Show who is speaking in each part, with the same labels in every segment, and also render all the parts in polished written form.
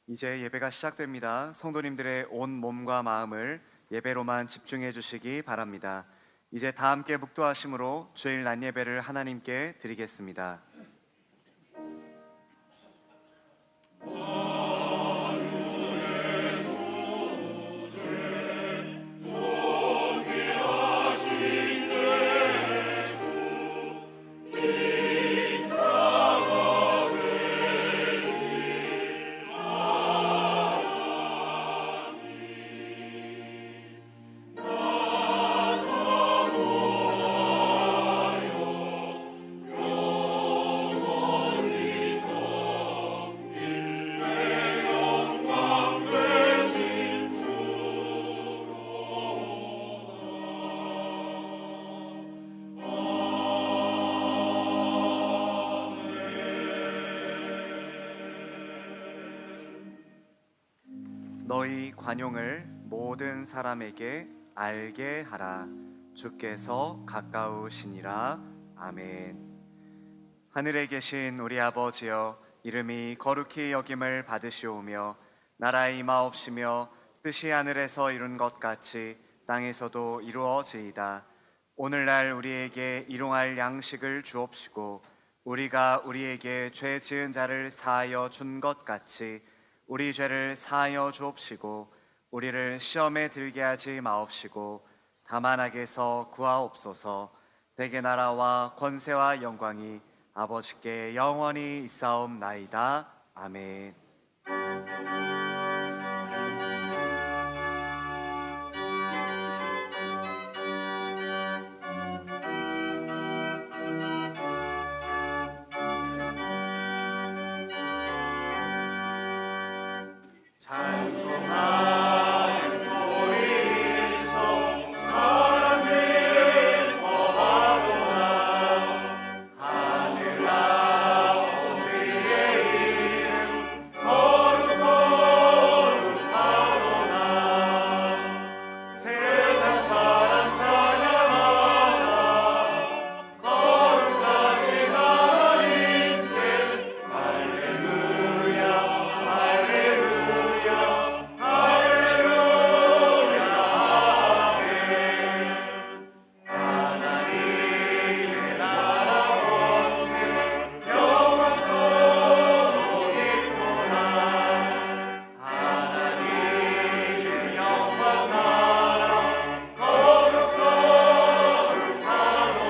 Speaker 1: 이제 예배가 시작됩니다. 성도님들의 온 몸과 마음을 예배로만 집중해 주시기 바랍니다. 이제 다 함께 묵도하심으로 주일 낮 예배를 하나님께 드리겠습니다. 너희 관용을 모든 사람에게 알게 하라. 주께서 가까우시니라. 아멘. 하늘에 계신 우리 아버지여, 이름이 거룩히 여김을 받으시오며 나라의 임하옵시며 뜻이 하늘에서 이룬 것 같이 땅에서도 이루어지이다. 오늘날 우리에게 일용할 양식을 주옵시고 우리가 우리에게 죄 지은 자를 사하여 준 것 같이 우리 죄를 사하여 주옵시고 우리를 시험에 들게 하지 마옵시고 다만 악에서 구하옵소서. 대개 나라와 권세와 영광이 아버지께 영원히 있사옵나이다. 아멘. 찬송하는 소리에서 사람들 뭐하도다. 하늘 아버지의 이름 거룩거룩하도다. 세상 사람 찬양하자. 거룩하신 하나님께 할렐루야 할렐루야 할렐루야 아멘. 하나님의 나라 권세 영원토록 있도다. 하나님의 영광 나라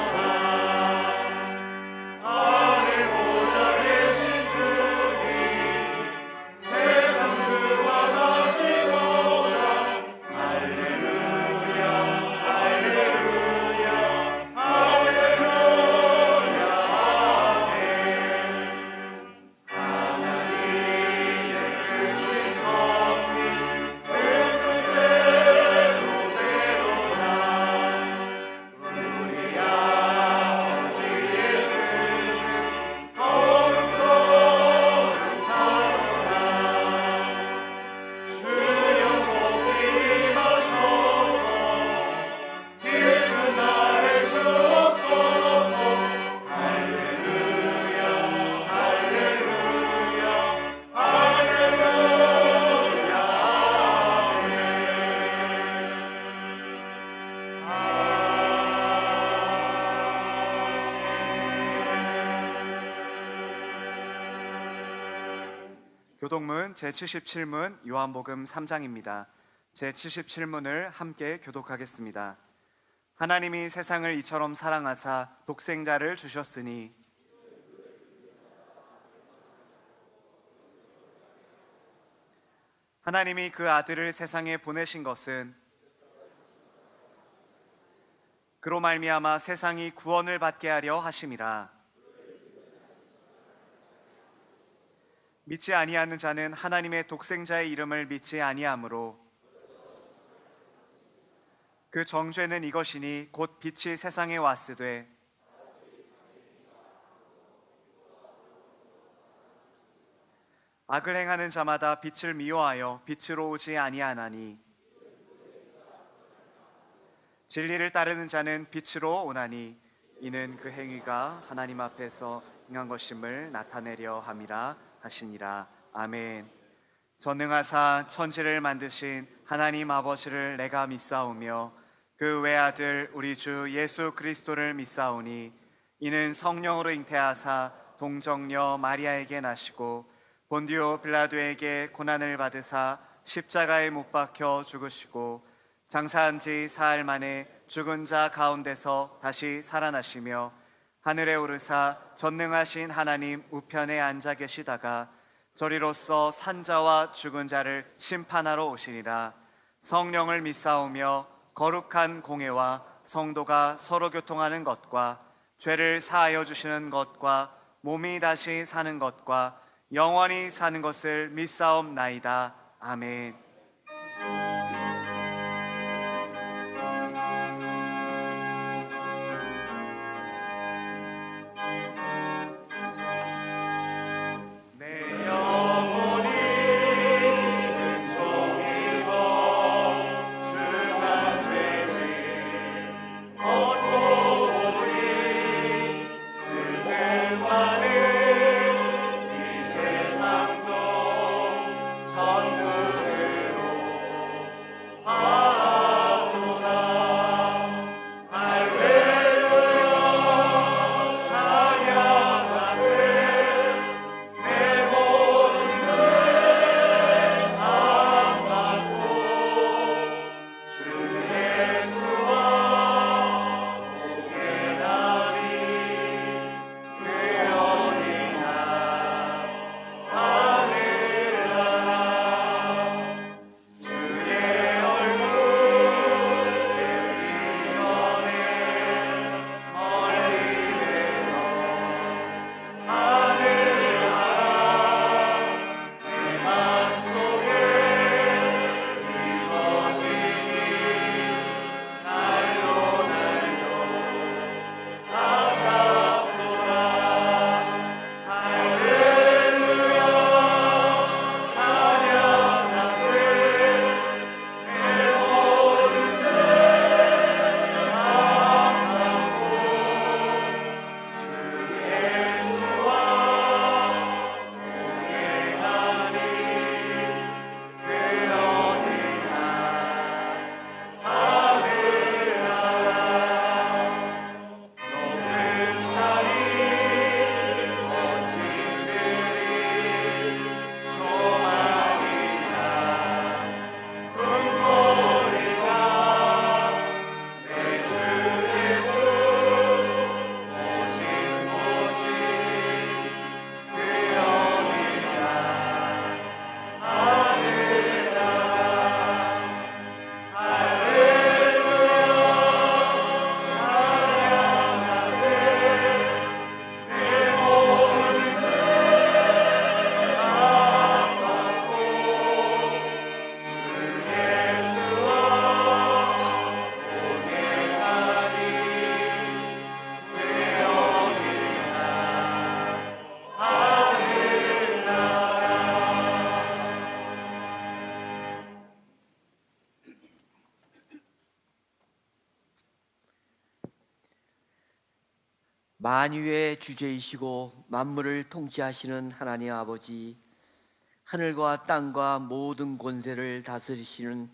Speaker 1: 거룩거룩하도다. 하늘 보좌 계신 주님 세상 주관하시도다. 할렐루야 할렐루야 할렐루야 아멘. 하나님의 크신 섭리 그 뜻대로 되도다. 우리 아버지의 뜻은 거룩거룩하도다. 주여 속히 임하셔서 깊은 나를 주옵소서. 할렐루야 할렐루야 할렐루야 아멘. 교독문 제77문 요한복음 3장입니다. 제77문을 함께 교독하겠습니다. 하나님이 세상을 이처럼 사랑하사 독생자를 주셨으니 하나님이 그 아들을 세상에 보내신 것은 그로 말미암아 세상이 구원을 받게 하려 하심이라. 믿지 아니하는 자는 하나님의 독생자의 이름을 믿지 아니하므로 그 정죄는 이것이니 곧 빛이 세상에 왔으되 악을 행하는 자마다 빛을 미워하여 빛으로 오지 아니하나니 진리를 따르는 자는 빛으로 오나니 이는 그 행위가 하나님 앞에서 행한 것임을 나타내려 함이라 하시니라. 아멘. 전능하사 천지를 만드신 하나님 아버지를 내가 믿사오며 그 외아들 우리 주 예수 그리스도를 믿사오니 이는 성령으로 잉태하사 동정녀 마리아에게 나시고 본디오 빌라도에게 고난을 받으사 십자가에 못 박혀 죽으시고 장사한 지 사흘 만에 죽은 자 가운데서 다시 살아나시며 하늘에 오르사 전능하신 하나님 우편에 앉아 계시다가 저리로서 산자와 죽은 자를 심판하러 오시니라. 성령을 믿사오며 거룩한 공회와 성도가 서로 교통하는 것과 죄를 사하여 주시는 것과 몸이 다시 사는 것과 영원히 사는 것을 믿사옵나이다. 아멘.
Speaker 2: 만유의 주제이시고 만물을 통치하시는 하나님 아버지, 하늘과 땅과 모든 권세를 다스리시는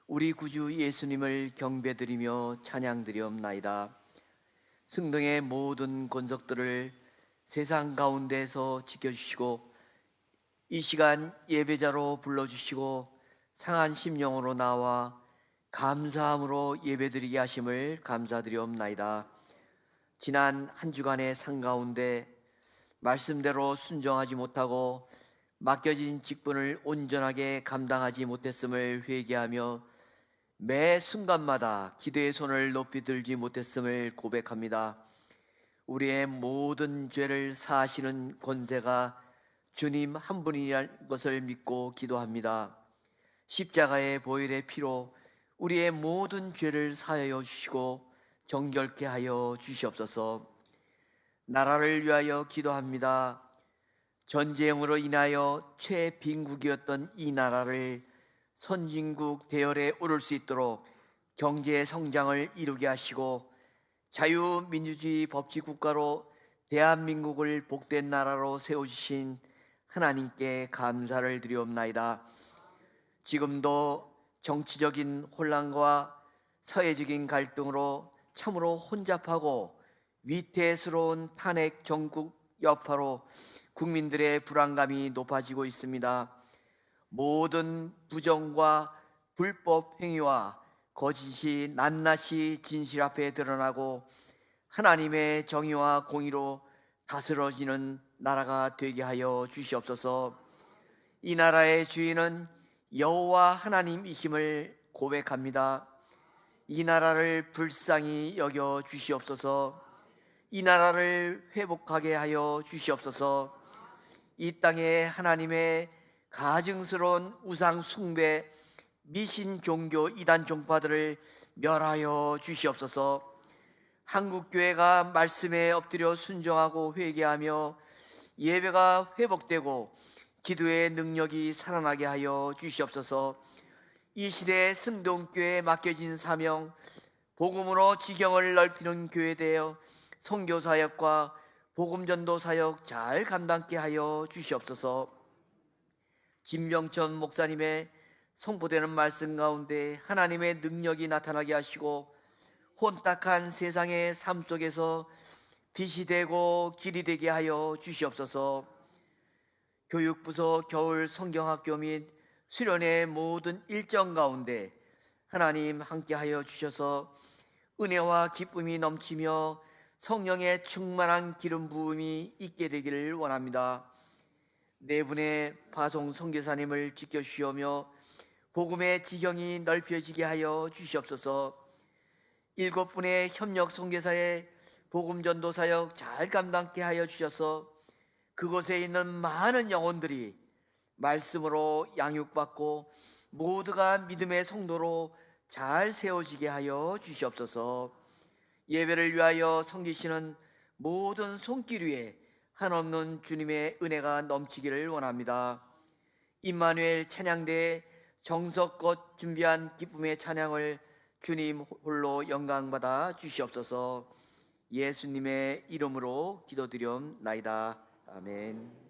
Speaker 2: 우리 구주 예수님을 경배드리며 찬양드리옵나이다. 승등의 모든 권속들을 세상 가운데서 지켜주시고 이 시간 예배자로 불러주시고 상한 심령으로 나와 감사함으로 예배드리게 하심을 감사드리옵나이다. 지난 한 주간의 삶 가운데 말씀대로 순종하지 못하고 맡겨진 직분을 온전하게 감당하지 못했음을 회개하며 매 순간마다 기도의 손을 높이 들지 못했음을 고백합니다. 우리의 모든 죄를 사하시는 권세가 주님 한 분이라는 것을 믿고 기도합니다. 십자가의 보혈의 피로 우리의 모든 죄를 사하여 주시고 정결케 하여 주시옵소서. 나라를 위하여 기도합니다. 전쟁으로 인하여 최빈국이었던 이 나라를 선진국 대열에 오를 수 있도록 경제 성장을 이루게 하시고 자유민주주의 법치 국가로 대한민국을 복된 나라로 세워주신 하나님께 감사를 드리옵나이다. 지금도 정치적인 혼란과 사회적인 갈등으로 참으로 혼잡하고 위태스러운 탄핵 정국 여파로 국민들의 불안감이 높아지고 있습니다. 모든 부정과 불법 행위와 거짓이 낱낱이 진실 앞에 드러나고 하나님의 정의와 공의로 다스러지는 나라가 되게 하여 주시옵소서. 이 나라의 주인은 여호와 하나님이심을 고백합니다. 이 나라를 불쌍히 여겨 주시옵소서. 이 나라를 회복하게 하여 주시옵소서. 이 땅에 하나님의 가증스러운 우상 숭배, 미신 종교 이단 종파들을 멸하여 주시옵소서. 한국교회가 말씀에 엎드려 순종하고 회개하며 예배가 회복되고 기도의 능력이 살아나게 하여 주시옵소서. 이 시대에 승동교회에 맡겨진 사명, 복음으로 지경을 넓히는 교회 되어 선교사역과 복음전도 사역 잘 감당케 하여 주시옵소서. 진병천 목사님의 선포되는 말씀 가운데 하나님의 능력이 나타나게 하시고 혼탁한 세상의 삶 속에서 빛이 되고 길이 되게 하여 주시옵소서. 교육부서 겨울 성경학교 및 수련의 모든 일정 가운데 하나님 함께하여 주셔서 은혜와 기쁨이 넘치며 성령의 충만한 기름 부음이 있게 되기를 원합니다. 네 분의 파송 선교사님을 지켜주시오며 복음의 지경이 넓혀지게 하여 주시옵소서. 7분의 협력 선교사의 복음 전도 사역 잘 감당케 하여 주셔서 그곳에 있는 많은 영혼들이 말씀으로 양육받고 모두가 믿음의 성도로 잘 세워지게 하여 주시옵소서. 예배를 위하여 섬기시는 모든 손길 위에 한없는 주님의 은혜가 넘치기를 원합니다. 임마누엘 찬양대에 정석껏 준비한 기쁨의 찬양을 주님 홀로 영광받아 주시옵소서. 예수님의 이름으로 기도드리옵나이다. 아멘.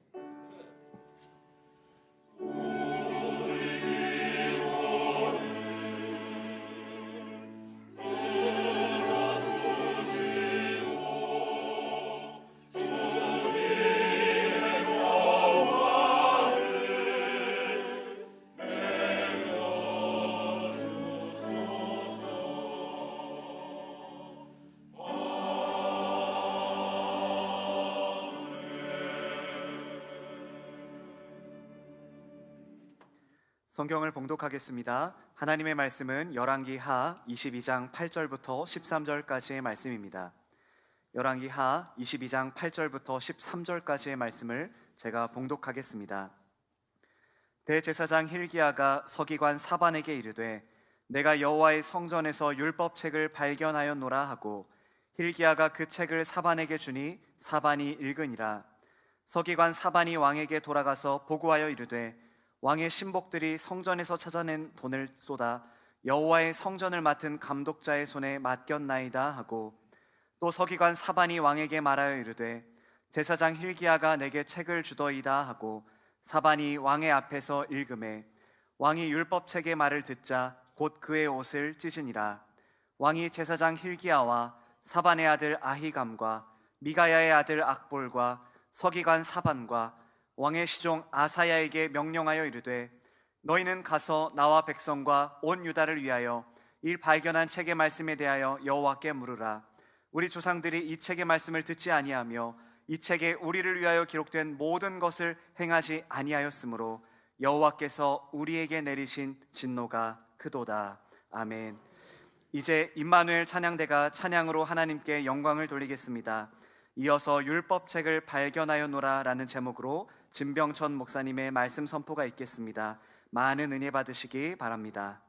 Speaker 1: 성경을 봉독하겠습니다. 하나님의 말씀은 열왕기 하 22장 8절부터 13절까지의 말씀입니다. 열왕기 하 22장 8절부터 13절까지의 말씀을 제가 봉독하겠습니다. 대제사장 힐기야가 서기관 사반에게 이르되 내가 여호와의 성전에서 율법책을 발견하였노라 하고 힐기야가 그 책을 사반에게 주니 사반이 읽으니라. 서기관 사반이 왕에게 돌아가서 보고하여 이르되 왕의 신복들이 성전에서 찾아낸 돈을 쏟아 여호와의 성전을 맡은 감독자의 손에 맡겼나이다 하고 또 서기관 사반이 왕에게 말하여 이르되 제사장 힐기야가 내게 책을 주더이다 하고 사반이 왕의 앞에서 읽음에 왕이 율법책의 말을 듣자 곧 그의 옷을 찢으니라. 왕이 제사장 힐기야와 사반의 아들 아히감과 미가야의 아들 악볼과 서기관 사반과 왕의 시종 아사야에게 명령하여 이르되 너희는 가서 나와 백성과 온 유다를 위하여 이 발견한 책의 말씀에 대하여 여호와께 물으라. 우리 조상들이 이 책의 말씀을 듣지 아니하며 이 책에 우리를 위하여 기록된 모든 것을 행하지 아니하였으므로 여호와께서 우리에게 내리신 진노가 크도다. 아멘. 이제 임마누엘 찬양대가 찬양으로 하나님께 영광을 돌리겠습니다. 이어서 율법책을 발견하였노라 라는 제목으로 진병천 목사님의 말씀 선포가 있겠습니다. 많은 은혜 받으시기 바랍니다.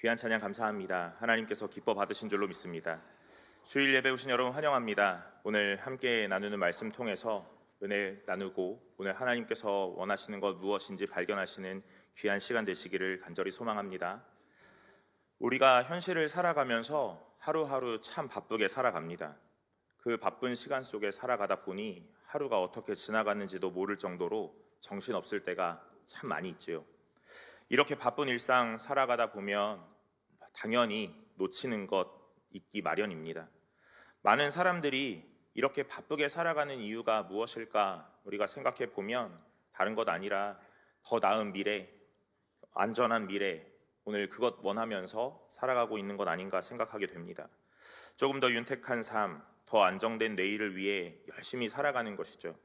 Speaker 3: 귀한 찬양 감사합니다. 하나님께서 기뻐 받으신 줄로 믿습니다. 주일 예배 오신 여러분 환영합니다. 오늘 함께 나누는 말씀 통해서 은혜 나누고 오늘 하나님께서 원하시는 것 무엇인지 발견하시는 귀한 시간 되시기를 간절히 소망합니다. 우리가 현실을 살아가면서 하루하루 참 바쁘게 살아갑니다. 그 바쁜 시간 속에 살아가다 보니 하루가 어떻게 지나갔는지도 모를 정도로 정신없을 때가 참 많이 있지요. 이렇게 바쁜 일상 살아가다 보면 당연히 놓치는 것 있기 마련입니다. 많은 사람들이 이렇게 바쁘게 살아가는 이유가 무엇일까 우리가 생각해 보면 다른 것 아니라 더 나은 미래, 안전한 미래, 오늘 그것 원하면서 살아가고 있는 것 아닌가 생각하게 됩니다. 조금 더 윤택한 삶, 더 안정된 내일을 위해 열심히 살아가는 것이죠.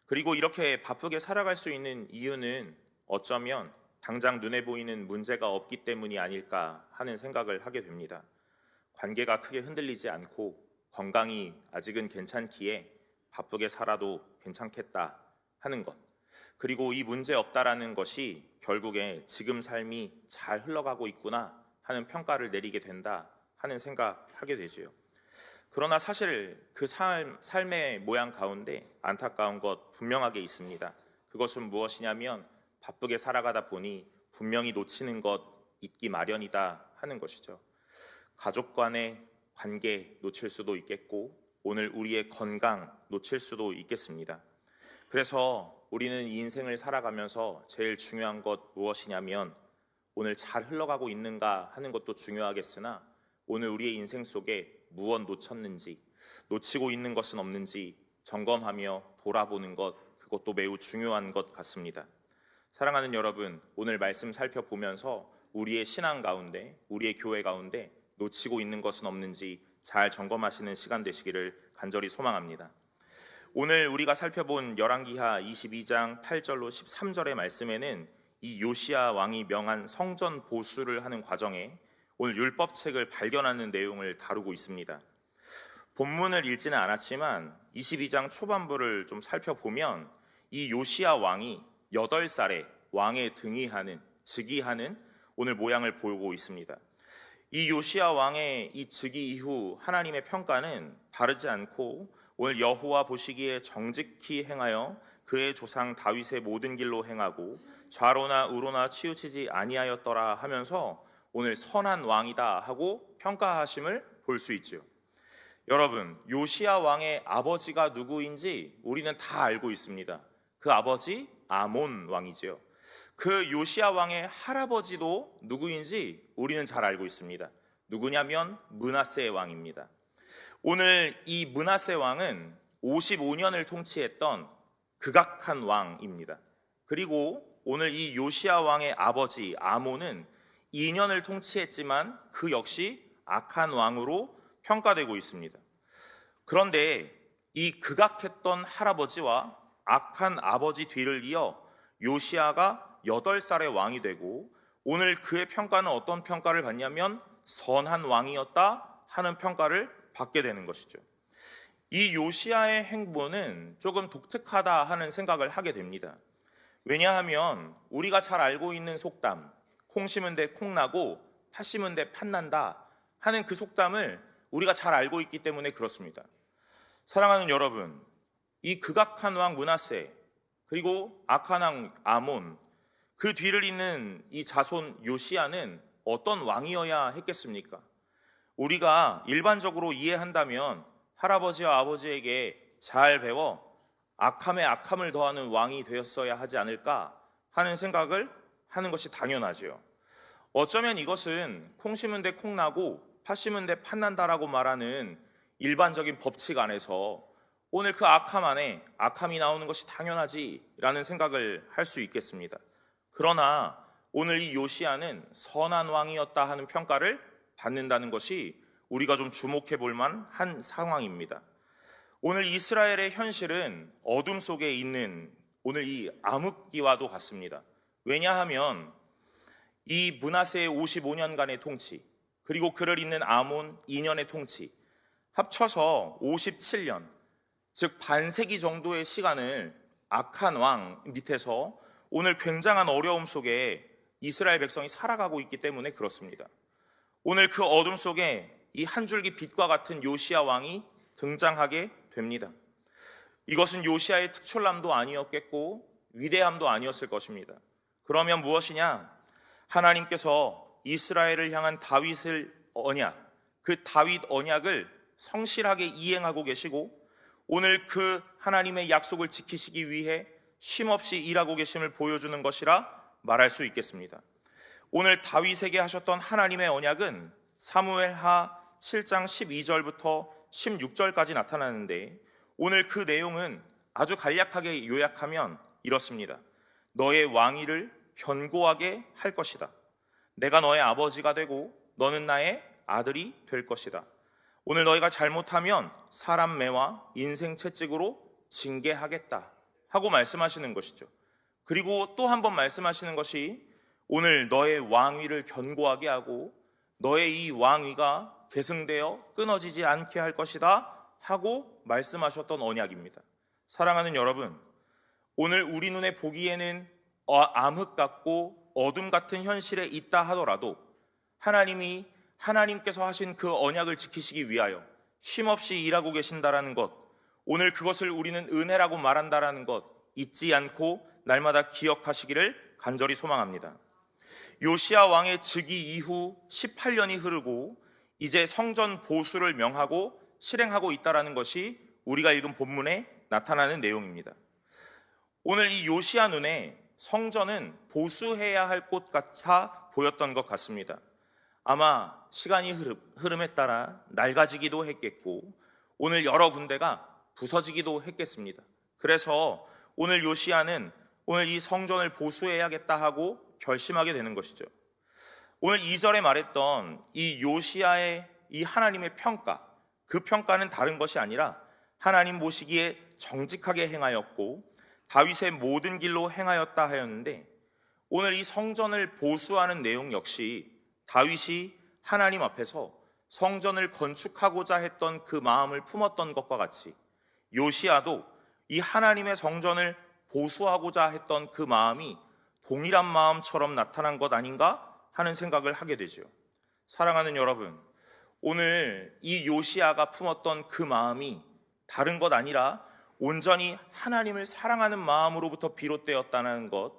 Speaker 3: 그리고 이렇게 바쁘게 살아갈 수 있는 이유는 어쩌면 당장 눈에 보이는 문제가 없기 때문이 아닐까 하는 생각을 하게 됩니다. 관계가 크게 흔들리지 않고 건강이 아직은 괜찮기에 바쁘게 살아도 괜찮겠다 하는 것, 그리고 이 문제 없다라는 것이 결국에 지금 삶이 잘 흘러가고 있구나 하는 평가를 내리게 된다 하는 생각하게 되지요. 그러나 사실 그 삶의 모양 가운데 안타까운 것 분명하게 있습니다. 그것은 무엇이냐면 바쁘게 살아가다 보니 분명히 놓치는 것 있기 마련이다 하는 것이죠. 가족 간의 관계 놓칠 수도 있겠고 오늘 우리의 건강 놓칠 수도 있겠습니다. 그래서 우리는 이 인생을 살아가면서 제일 중요한 것 무엇이냐면 오늘 잘 흘러가고 있는가 하는 것도 중요하겠으나 오늘 우리의 인생 속에 무엇 놓쳤는지, 놓치고 있는 것은 없는지 점검하며 돌아보는 것, 그것도 매우 중요한 것 같습니다. 사랑하는 여러분, 오늘 말씀 살펴보면서 우리의 신앙 가운데, 우리의 교회 가운데 놓치고 있는 것은 없는지 잘 점검하시는 시간 되시기를 간절히 소망합니다. 오늘 우리가 살펴본 열왕기하 22장 8절로 13절의 말씀에는 이 요시야 왕이 명한 성전 보수를 하는 과정에 오늘 율법책을 발견하는 내용을 다루고 있습니다. 본문을 읽지는 않았지만 22장 초반부를 좀 살펴보면 이 요시야 왕이 8살에 왕에 등위하는, 즉위하는 오늘 모양을 보이고 있습니다. 이 요시야 왕의 이 즉위 이후 하나님의 평가는 다르지 않고 오늘 여호와 보시기에 정직히 행하여 그의 조상 다윗의 모든 길로 행하고 좌로나 우로나 치우치지 아니하였더라 하면서 오늘 선한 왕이다 하고 평가하심을 볼 수 있죠. 여러분, 요시야 왕의 아버지가 누구인지 우리는 다 알고 있습니다. 그 아버지 아몬 왕이지요. 그 요시야 왕의 할아버지도 누구인지 우리는 잘 알고 있습니다. 누구냐면 므낫세 왕입니다. 오늘 이 므낫세 왕은 55년을 통치했던 극악한 왕입니다. 그리고 오늘 이 요시야 왕의 아버지 아몬은 2년을 통치했지만 그 역시 악한 왕으로 평가되고 있습니다. 그런데 이 극악했던 할아버지와 악한 아버지 뒤를 이어 요시야가 8살의 왕이 되고 오늘 그의 평가는 어떤 평가를 받냐면 선한 왕이었다 하는 평가를 받게 되는 것이죠. 이 요시야의 행보는 조금 독특하다 하는 생각을 하게 됩니다. 왜냐하면 우리가 잘 알고 있는 속담, 콩 심은 데 콩 나고 팥 심은 데 팥 난다 하는 그 속담을 우리가 잘 알고 있기 때문에 그렇습니다. 사랑하는 여러분, 이 극악한 왕 므낫세 그리고 악한 왕 아몬, 그 뒤를 잇는 이 자손 요시야는 어떤 왕이어야 했겠습니까? 우리가 일반적으로 이해한다면 할아버지와 아버지에게 잘 배워 악함에 악함을 더하는 왕이 되었어야 하지 않을까 하는 생각을 하는 것이 당연하지요. 어쩌면 이것은 콩 심은 데 콩 나고 팥 심은 데 팥 난다라고 말하는 일반적인 법칙 안에서 오늘 그 악함 안에 악함이 나오는 것이 당연하지라는 생각을 할 수 있겠습니다. 그러나 오늘 이 요시야는 선한 왕이었다 하는 평가를 받는다는 것이 우리가 좀 주목해 볼 만한 상황입니다. 오늘 이스라엘의 현실은 어둠 속에 있는 오늘 이 암흑기와도 같습니다. 왜냐하면 이 므낫세의 55년간의 통치, 그리고 그를 잇는 아몬 2년의 통치, 합쳐서 57년, 즉 반세기 정도의 시간을 악한 왕 밑에서 오늘 굉장한 어려움 속에 이스라엘 백성이 살아가고 있기 때문에 그렇습니다. 오늘 그 어둠 속에 이 한 줄기 빛과 같은 요시야 왕이 등장하게 됩니다. 이것은 요시야의 특출남도 아니었겠고 위대함도 아니었을 것입니다. 그러면 무엇이냐? 하나님께서 이스라엘을 향한 다윗을 언약, 그 다윗 언약을 성실하게 이행하고 계시고 오늘 그 하나님의 약속을 지키시기 위해 쉼없이 일하고 계심을 보여주는 것이라 말할 수 있겠습니다. 오늘 다윗에게 하셨던 하나님의 언약은 사무엘하 7장 12절부터 16절까지 나타나는데 오늘 그 내용은 아주 간략하게 요약하면 이렇습니다. 너의 왕위를 견고하게 할 것이다. 내가 너의 아버지가 되고 너는 나의 아들이 될 것이다. 오늘 너희가 잘못하면 사람 매와 인생 채찍으로 징계하겠다 하고 말씀하시는 것이죠. 그리고 또 한 번 말씀하시는 것이 오늘 너의 왕위를 견고하게 하고 너의 이 왕위가 계승되어 끊어지지 않게 할 것이다 하고 말씀하셨던 언약입니다. 사랑하는 여러분, 오늘 우리 눈에 보기에는 암흑 같고 어둠 같은 현실에 있다 하더라도 하나님께서 하신 그 언약을 지키시기 위하여 쉼없이 일하고 계신다라는 것, 오늘 그것을 우리는 은혜라고 말한다라는 것, 잊지 않고 날마다 기억하시기를 간절히 소망합니다. 요시야 왕의 즉위 이후 18년이 흐르고 이제 성전 보수를 명하고 실행하고 있다는 것이 우리가 읽은 본문에 나타나는 내용입니다. 오늘 이 요시야 눈에 성전은 보수해야 할 곳 같아 보였던 것 같습니다. 아마 시간이 흐름에 따라 낡아지기도 했겠고 오늘 여러 군데가 부서지기도 했겠습니다. 그래서 오늘 요시야는 오늘 이 성전을 보수해야겠다 하고 결심하게 되는 것이죠. 오늘 2절에 말했던 이 요시야의 이 하나님의 평가, 그 평가는 다른 것이 아니라 하나님 보시기에 정직하게 행하였고 다윗의 모든 길로 행하였다 하였는데, 오늘 이 성전을 보수하는 내용 역시 다윗이 하나님 앞에서 성전을 건축하고자 했던 그 마음을 품었던 것과 같이 요시야도 이 하나님의 성전을 보수하고자 했던 그 마음이 동일한 마음처럼 나타난 것 아닌가 하는 생각을 하게 되죠. 사랑하는 여러분, 오늘 이 요시야가 품었던 그 마음이 다른 것 아니라 온전히 하나님을 사랑하는 마음으로부터 비롯되었다는 것,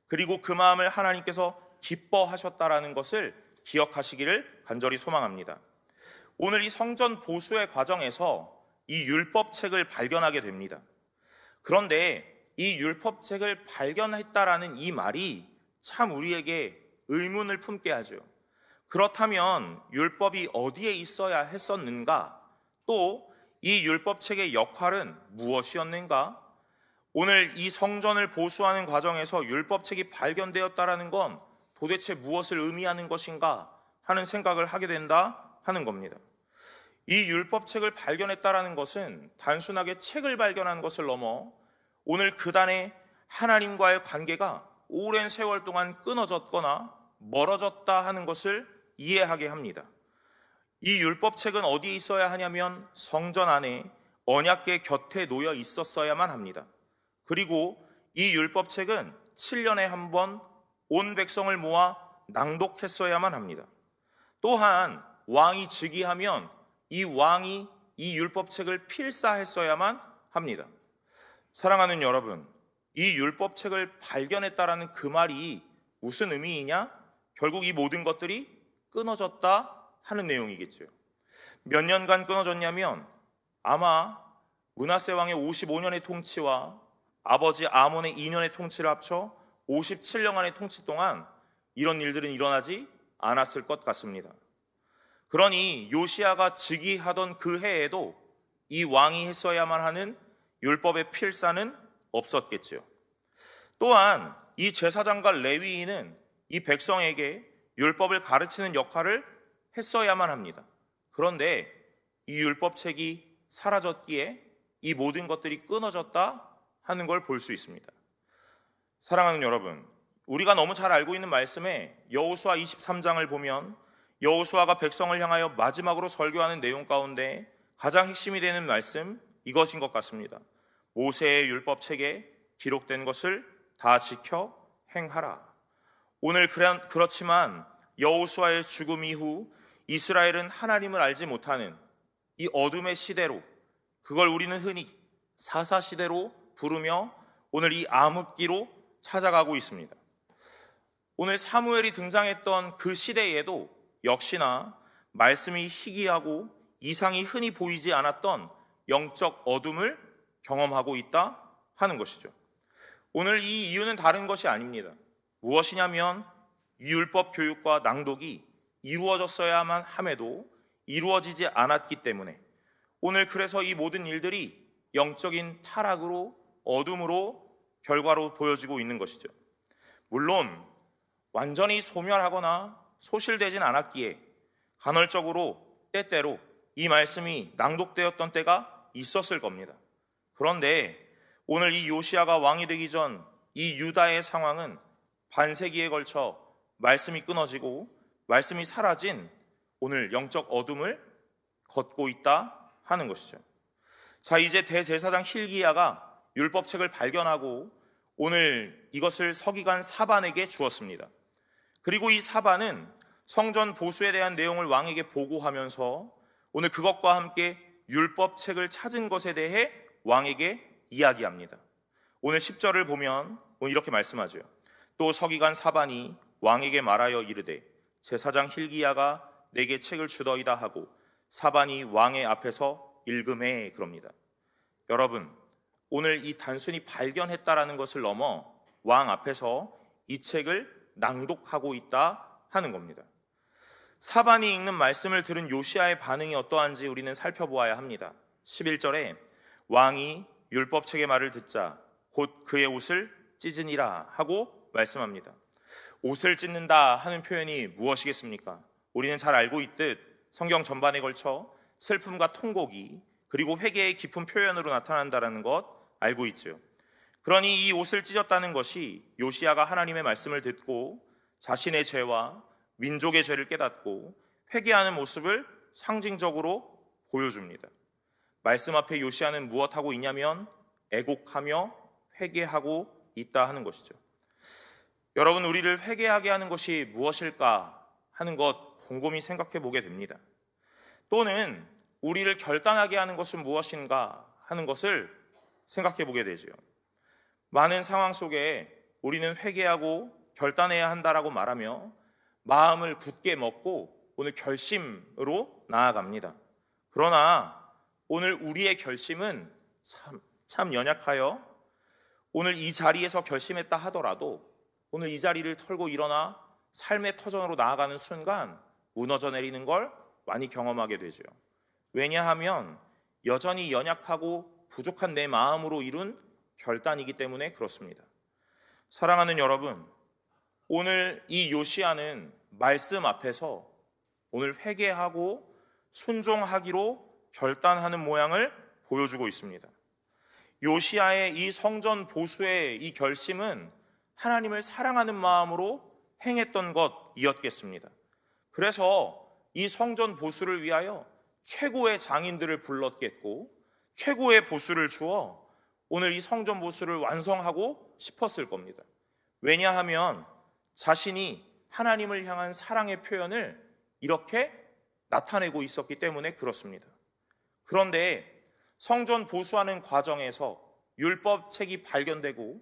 Speaker 3: 그리고 그 마음을 하나님께서 기뻐하셨다라는 것을 기억하시기를 간절히 소망합니다. 오늘 이 성전 보수의 과정에서 이 율법책을 발견하게 됩니다. 그런데 이 율법책을 발견했다라는 이 말이 참 우리에게 의문을 품게 하죠. 그렇다면 율법이 어디에 있어야 했었는가? 또 이 율법책의 역할은 무엇이었는가? 오늘 이 성전을 보수하는 과정에서 율법책이 발견되었다라는 건 도대체 무엇을 의미하는 것인가 하는 생각을 하게 된다 하는 겁니다. 이 율법책을 발견했다라는 것은 단순하게 책을 발견한 것을 넘어 오늘 그단의 하나님과의 관계가 오랜 세월 동안 끊어졌거나 멀어졌다 하는 것을 이해하게 합니다. 이 율법책은 어디에 있어야 하냐면 성전 안에 언약궤 곁에 놓여 있었어야만 합니다. 그리고 이 율법책은 7년에 한 번 온 백성을 모아 낭독했어야만 합니다. 또한 왕이 즉위하면 이 왕이 이 율법책을 필사했어야만 합니다. 사랑하는 여러분, 이 율법책을 발견했다라는 그 말이 무슨 의미이냐? 결국 이 모든 것들이 끊어졌다 하는 내용이겠죠. 몇 년간 끊어졌냐면 아마 므낫세 왕의 55년의 통치와 아버지 아몬의 2년의 통치를 합쳐 57년간의 통치 동안 이런 일들은 일어나지 않았을 것 같습니다. 그러니 요시야가 즉위하던 그 해에도 이 왕이 했어야만 하는 율법의 필사는 없었겠죠. 또한 이 제사장과 레위인은 이 백성에게 율법을 가르치는 역할을 했어야만 합니다. 그런데 이 율법책이 사라졌기에 이 모든 것들이 끊어졌다 하는 걸 볼 수 있습니다. 사랑하는 여러분, 우리가 너무 잘 알고 있는 말씀에 여호수아 23장을 보면 여호수아가 백성을 향하여 마지막으로 설교하는 내용 가운데 가장 핵심이 되는 말씀, 이것인 것 같습니다. 모세의 율법책에 기록된 것을 다 지켜 행하라. 오늘 그렇지만 여호수아의 죽음 이후 이스라엘은 하나님을 알지 못하는 이 어둠의 시대로, 그걸 우리는 흔히 사사시대로 부르며 오늘 이 암흑기로 찾아가고 있습니다. 오늘 사무엘이 등장했던 그 시대에도 역시나 말씀이 희귀하고 이상이 흔히 보이지 않았던 영적 어둠을 경험하고 있다 하는 것이죠. 오늘 이 이유는 다른 것이 아닙니다. 무엇이냐면 율법 교육과 낭독이 이루어졌어야만 함에도 이루어지지 않았기 때문에 오늘 그래서 이 모든 일들이 영적인 타락으로 어둠으로 결과로 보여지고 있는 것이죠. 물론 완전히 소멸하거나 소실되진 않았기에 간헐적으로 때때로 이 말씀이 낭독되었던 때가 있었을 겁니다. 그런데 오늘 이 요시야가 왕이 되기 전 이 유다의 상황은 반세기에 걸쳐 말씀이 끊어지고 말씀이 사라진 오늘 영적 어둠을 걷고 있다 하는 것이죠. 자, 이제 대제사장 hil기야가 율법책을 발견하고 오늘 이것을 서기관 사반에게 주었습니다. 그리고 이 사반은 성전 보수에 대한 내용을 왕에게 보고하면서 오늘 그것과 함께 율법책을 찾은 것에 대해 왕에게 이야기합니다. 오늘 10절을 보면 오늘 이렇게 말씀하죠. 또 서기관 사반이 왕에게 말하여 이르되 제사장 hil기야가 내게 책을 주더이다 하고 사반이 왕의 앞에서 읽음해 그럽니다. 여러분, 오늘 이 단순히 발견했다라는 것을 넘어 왕 앞에서 이 책을 낭독하고 있다 하는 겁니다. 사반이 읽는 말씀을 들은 요시야의 반응이 어떠한지 우리는 살펴보아야 합니다. 11절에 왕이 율법책의 말을 듣자 곧 그의 옷을 찢으니라 하고 말씀합니다. 옷을 찢는다 하는 표현이 무엇이겠습니까? 우리는 잘 알고 있듯 성경 전반에 걸쳐 슬픔과 통곡이 그리고 회개의 깊은 표현으로 나타난다는 것 알고 있죠. 그러니 이 옷을 찢었다는 것이 요시야가 하나님의 말씀을 듣고 자신의 죄와 민족의 죄를 깨닫고 회개하는 모습을 상징적으로 보여줍니다. 말씀 앞에 요시야는 무엇하고 있냐면 애곡하며 회개하고 있다 하는 것이죠. 여러분, 우리를 회개하게 하는 것이 무엇일까 하는 것 곰곰이 생각해 보게 됩니다. 또는 우리를 결단하게 하는 것은 무엇인가 하는 것을 생각해 보게 되죠. 많은 상황 속에 우리는 회개하고 결단해야 한다라고 말하며 마음을 굳게 먹고 오늘 결심으로 나아갑니다. 그러나 오늘 우리의 결심은 참 연약하여 오늘 이 자리에서 결심했다 하더라도 오늘 이 자리를 털고 일어나 삶의 터전으로 나아가는 순간 무너져 내리는 걸 많이 경험하게 되죠. 왜냐하면 여전히 연약하고 부족한 내 마음으로 이룬 결단이기 때문에 그렇습니다. 사랑하는 여러분, 오늘 이 요시야는 말씀 앞에서 오늘 회개하고 순종하기로 결단하는 모양을 보여주고 있습니다. 요시야의 이 성전 보수의 이 결심은 하나님을 사랑하는 마음으로 행했던 것이었겠습니다. 그래서 이 성전 보수를 위하여 최고의 장인들을 불렀겠고 최고의 보수를 주어 오늘 이 성전 보수를 완성하고 싶었을 겁니다. 왜냐하면 자신이 하나님을 향한 사랑의 표현을 이렇게 나타내고 있었기 때문에 그렇습니다. 그런데 성전 보수하는 과정에서 율법책이 발견되고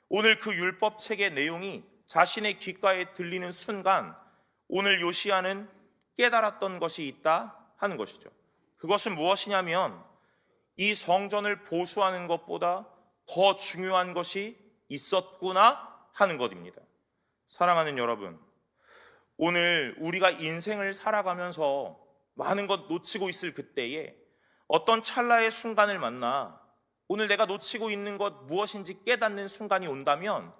Speaker 3: 오늘 그 율법책의 내용이 자신의 귓가에 들리는 순간 오늘 요시야는 깨달았던 것이 있다 하는 것이죠. 그것은 무엇이냐면 이 성전을 보수하는 것보다 더 중요한 것이 있었구나 하는 것입니다. 사랑하는 여러분, 오늘 우리가 인생을 살아가면서 많은 것 놓치고 있을 그때에 어떤 찰나의 순간을 만나 오늘 내가 놓치고 있는 것 무엇인지 깨닫는 순간이 온다면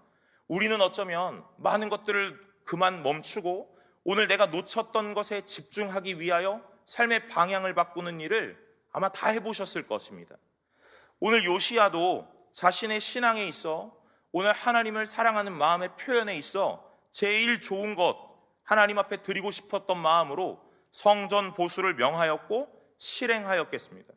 Speaker 3: 우리는 어쩌면 많은 것들을 그만 멈추고 오늘 내가 놓쳤던 것에 집중하기 위하여 삶의 방향을 바꾸는 일을 아마 다 해보셨을 것입니다. 오늘 요시야도 자신의 신앙에 있어 오늘 하나님을 사랑하는 마음의 표현에 있어 제일 좋은 것 하나님 앞에 드리고 싶었던 마음으로 성전 보수를 명하였고 실행하였겠습니다.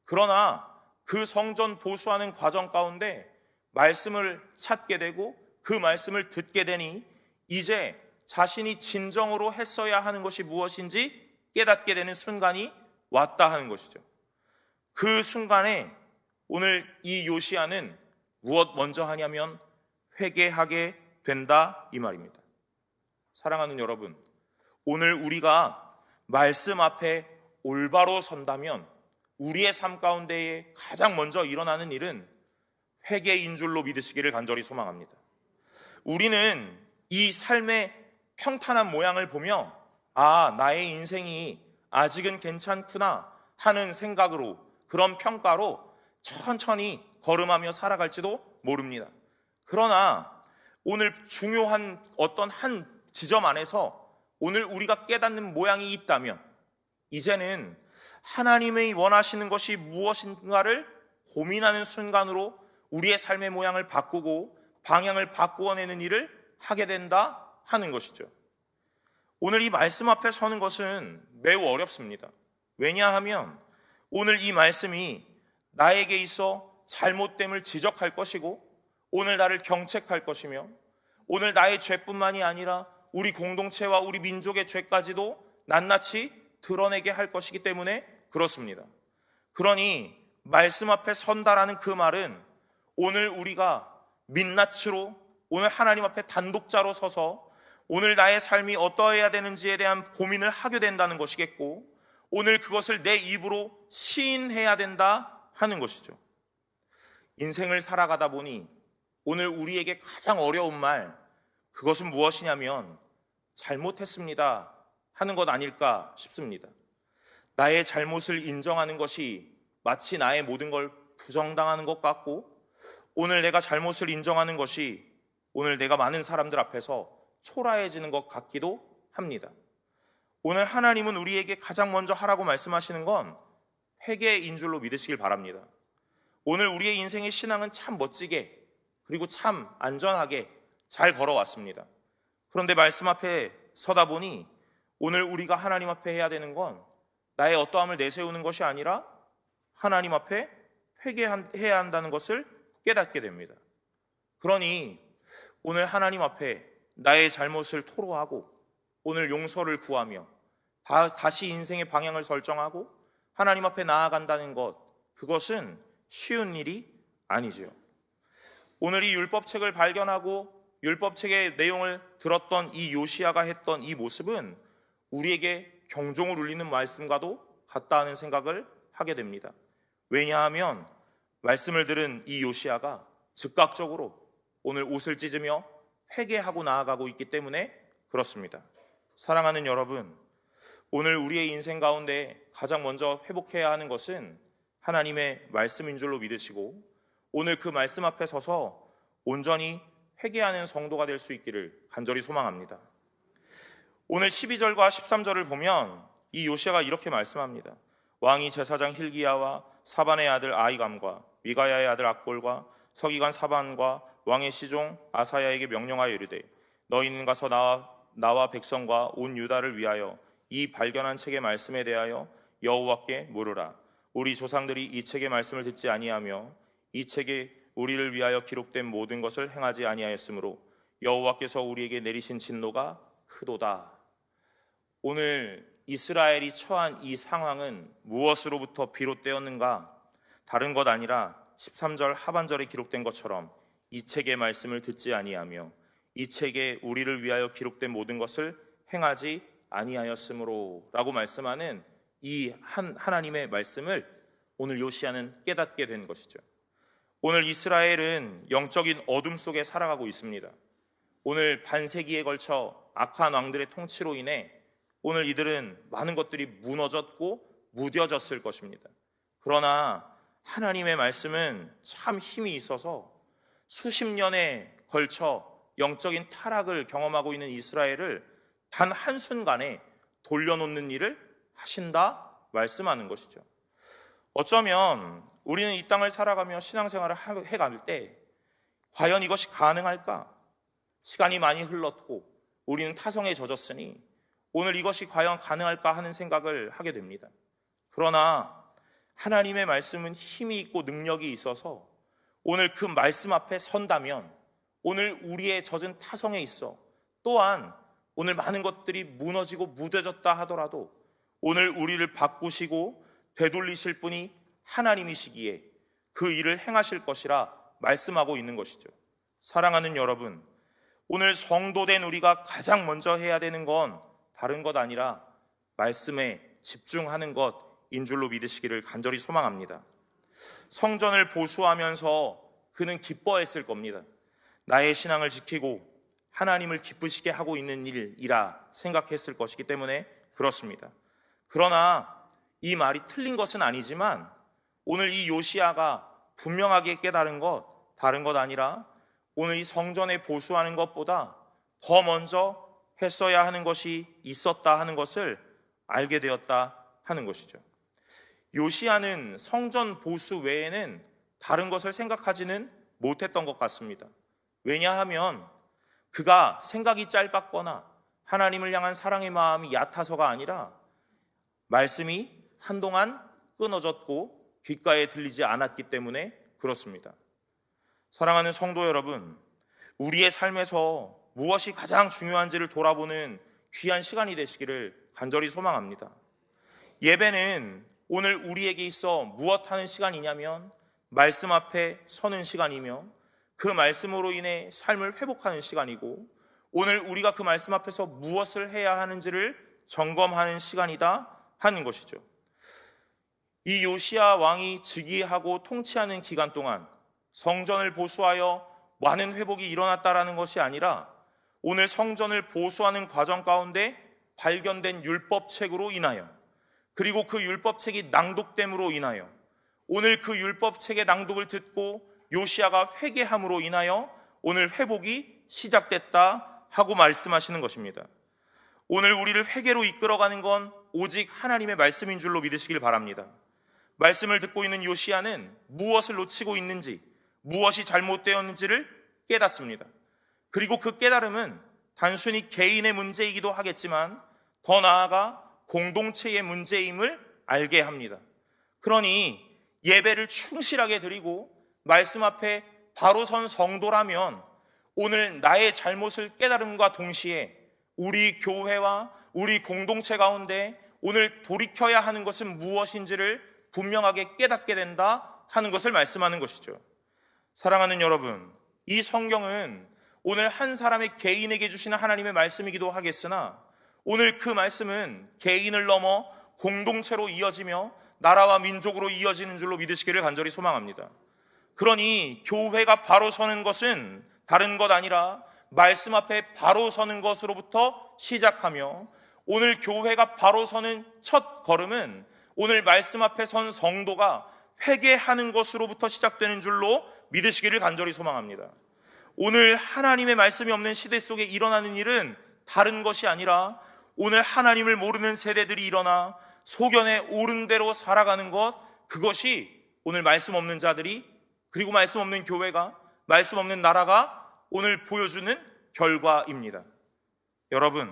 Speaker 3: 그러나 그 성전 보수하는 과정 가운데 말씀을 찾게 되고 그 말씀을 듣게 되니 이제 자신이 진정으로 했어야 하는 것이 무엇인지 깨닫게 되는 순간이 왔다 하는 것이죠. 그 순간에 오늘 이 요시야는 무엇 먼저 하냐면 회개하게 된다 이 말입니다. 사랑하는 여러분, 오늘 우리가 말씀 앞에 올바로 선다면 우리의 삶 가운데에 가장 먼저 일어나는 일은 회개인 줄로 믿으시기를 간절히 소망합니다. 우리는 이 삶의 평탄한 모양을 보며 나의 인생이 아직은 괜찮구나 하는 생각으로 그런 평가로 천천히 걸음하며 살아갈지도 모릅니다. 그러나 오늘 중요한 어떤 한 지점 안에서 오늘 우리가 깨닫는 모양이 있다면 이제는 하나님이 원하시는 것이 무엇인가를 고민하는 순간으로 우리의 삶의 모양을 바꾸고 방향을 바꾸어내는 일을 하게 된다 하는 것이죠. 오늘 이 말씀 앞에 서는 것은 매우 어렵습니다. 왜냐하면 오늘 이 말씀이 나에게 있어 잘못됨을 지적할 것이고 오늘 나를 경책할 것이며 오늘 나의 죄뿐만이 아니라 우리 공동체와 우리 민족의 죄까지도 낱낱이 드러내게 할 것이기 때문에 그렇습니다. 그러니 말씀 앞에 선다라는 그 말은 오늘 우리가 민낯으로 오늘 하나님 앞에 단독자로 서서 오늘 나의 삶이 어떠해야 되는지에 대한 고민을 하게 된다는 것이겠고, 오늘 그것을 내 입으로 시인해야 된다 하는 것이죠. 인생을 살아가다 보니 오늘 우리에게 가장 어려운 말, 그것은 무엇이냐면 잘못했습니다 하는 것 아닐까 싶습니다. 나의 잘못을 인정하는 것이 마치 나의 모든 걸 부정당하는 것 같고, 오늘 내가 잘못을 인정하는 것이 오늘 내가 많은 사람들 앞에서 초라해지는 것 같기도 합니다. 오늘 하나님은 우리에게 가장 먼저 하라고 말씀하시는 건 회개인 줄로 믿으시길 바랍니다. 오늘 우리의 인생의 신앙은 참 멋지게 그리고 참 안전하게 잘 걸어왔습니다. 그런데 말씀 앞에 서다 보니 오늘 우리가 하나님 앞에 해야 되는 건 나의 어떠함을 내세우는 것이 아니라 하나님 앞에 회개해야 한다는 것을 깨닫게 됩니다. 그러니 오늘 하나님 앞에 나의 잘못을 토로하고 오늘 용서를 구하며 다시 인생의 방향을 설정하고 하나님 앞에 나아간다는 것, 그것은 쉬운 일이 아니지요. 오늘 이 율법책을 발견하고 율법책의 내용을 들었던 이 요시야가 했던 이 모습은 우리에게 경종을 울리는 말씀과도 같다는 생각을 하게 됩니다. 왜냐하면 말씀을 들은 이 요시야가 즉각적으로 오늘 옷을 찢으며 회개하고 나아가고 있기 때문에 그렇습니다. 사랑하는 여러분, 오늘 우리의 인생 가운데 가장 먼저 회복해야 하는 것은 하나님의 말씀인 줄로 믿으시고 오늘 그 말씀 앞에 서서 온전히 회개하는 성도가 될 수 있기를 간절히 소망합니다. 오늘 12절과 13절을 보면 이 요시야가 이렇게 말씀합니다. 왕이 제사장 힐기야와 사반의 아들 아이감과 미가야의 아들 악볼과 서기관 사반과 왕의 시종 아사야에게 명령하여 이르되 너희는 가서 나와 백성과 온 유다를 위하여 이 발견한 책의 말씀에 대하여 여호와께 물으라. 우리 조상들이 이 책의 말씀을 듣지 아니하며 이 책에 우리를 위하여 기록된 모든 것을 행하지 아니하였으므로 여호와께서 우리에게 내리신 진노가 크도다. 오늘 이스라엘이 처한 이 상황은 무엇으로부터 비롯되었는가? 다른 것 아니라 13절 하반절에 기록된 것처럼 이 책의 말씀을 듣지 아니하며 이 책에 우리를 위하여 기록된 모든 것을 행하지 아니하였으므로 라고 말씀하는 이 하나님의 말씀을 오늘 요시야는 깨닫게 된 것이죠. 오늘 이스라엘은 영적인 어둠 속에 살아가고 있습니다. 오늘 반세기에 걸쳐 악한 왕들의 통치로 인해 오늘 이들은 많은 것들이 무너졌고 무뎌졌을 것입니다. 그러나 하나님의 말씀은 참 힘이 있어서 수십 년에 걸쳐 영적인 타락을 경험하고 있는 이스라엘을 단 한순간에 돌려놓는 일을 하신다 말씀하는 것이죠. 어쩌면 우리는 이 땅을 살아가며 신앙생활을 해갈 때 과연 이것이 가능할까? 시간이 많이 흘렀고 우리는 타성에 젖었으니 오늘 이것이 과연 가능할까 하는 생각을 하게 됩니다. 그러나 하나님의 말씀은 힘이 있고 능력이 있어서 오늘 그 말씀 앞에 선다면 오늘 우리의 젖은 타성에 있어 또한 오늘 많은 것들이 무너지고 무뎌졌다 하더라도 오늘 우리를 바꾸시고 되돌리실 분이 하나님이시기에 그 일을 행하실 것이라 말씀하고 있는 것이죠. 사랑하는 여러분, 오늘 성도된 우리가 가장 먼저 해야 되는 건 다른 것 아니라 말씀에 집중하는 것인 줄로 믿으시기를 간절히 소망합니다. 성전을 보수하면서 그는 기뻐했을 겁니다. 나의 신앙을 지키고 하나님을 기쁘시게 하고 있는 일이라 생각했을 것이기 때문에 그렇습니다. 그러나 이 말이 틀린 것은 아니지만 오늘 이 요시야가 분명하게 깨달은 것 다른 것 아니라 오늘 이 성전에 보수하는 것보다 더 먼저 했어야 하는 것이 있었다 하는 것을 알게 되었다 하는 것이죠. 요시야는 성전 보수 외에는 다른 것을 생각하지는 못했던 것 같습니다. 왜냐하면 그가 생각이 짧았거나 하나님을 향한 사랑의 마음이 얕아서가 아니라 말씀이 한동안 끊어졌고 귓가에 들리지 않았기 때문에 그렇습니다. 사랑하는 성도 여러분, 우리의 삶에서 무엇이 가장 중요한지를 돌아보는 귀한 시간이 되시기를 간절히 소망합니다. 예배는 오늘 우리에게 있어 무엇 하는 시간이냐면 말씀 앞에 서는 시간이며 그 말씀으로 인해 삶을 회복하는 시간이고, 오늘 우리가 그 말씀 앞에서 무엇을 해야 하는지를 점검하는 시간이다 하는 것이죠. 이 요시야 왕이 즉위하고 통치하는 기간 동안 성전을 보수하여 많은 회복이 일어났다라는 것이 아니라, 오늘 성전을 보수하는 과정 가운데 발견된 율법책으로 인하여, 그리고 그 율법책이 낭독됨으로 인하여, 오늘 그 율법책의 낭독을 듣고 요시야가 회개함으로 인하여 오늘 회복이 시작됐다 하고 말씀하시는 것입니다. 오늘 우리를 회개로 이끌어가는 건 오직 하나님의 말씀인 줄로 믿으시길 바랍니다. 말씀을 듣고 있는 요시야는 무엇을 놓치고 있는지, 무엇이 잘못되었는지를 깨닫습니다. 그리고 그 깨달음은 단순히 개인의 문제이기도 하겠지만 더 나아가 공동체의 문제임을 알게 합니다. 그러니 예배를 충실하게 드리고 말씀 앞에 바로 선 성도라면 오늘 나의 잘못을 깨달음과 동시에 우리 교회와 우리 공동체 가운데 오늘 돌이켜야 하는 것은 무엇인지를 분명하게 깨닫게 된다 하는 것을 말씀하는 것이죠. 사랑하는 여러분, 이 성경은 오늘 한 사람의 개인에게 주시는 하나님의 말씀이기도 하겠으나, 오늘 그 말씀은 개인을 넘어 공동체로 이어지며 나라와 민족으로 이어지는 줄로 믿으시기를 간절히 소망합니다. 그러니 교회가 바로 서는 것은 다른 것 아니라 말씀 앞에 바로 서는 것으로부터 시작하며, 오늘 교회가 바로 서는 첫 걸음은 오늘 말씀 앞에 선 성도가 회개하는 것으로부터 시작되는 줄로 믿으시기를 간절히 소망합니다. 오늘 하나님의 말씀이 없는 시대 속에 일어나는 일은 다른 것이 아니라, 오늘 하나님을 모르는 세대들이 일어나 소견에 옳은 대로 살아가는 것, 그것이 오늘 말씀 없는 자들이, 그리고 말씀 없는 교회가, 말씀 없는 나라가 오늘 보여주는 결과입니다. 여러분,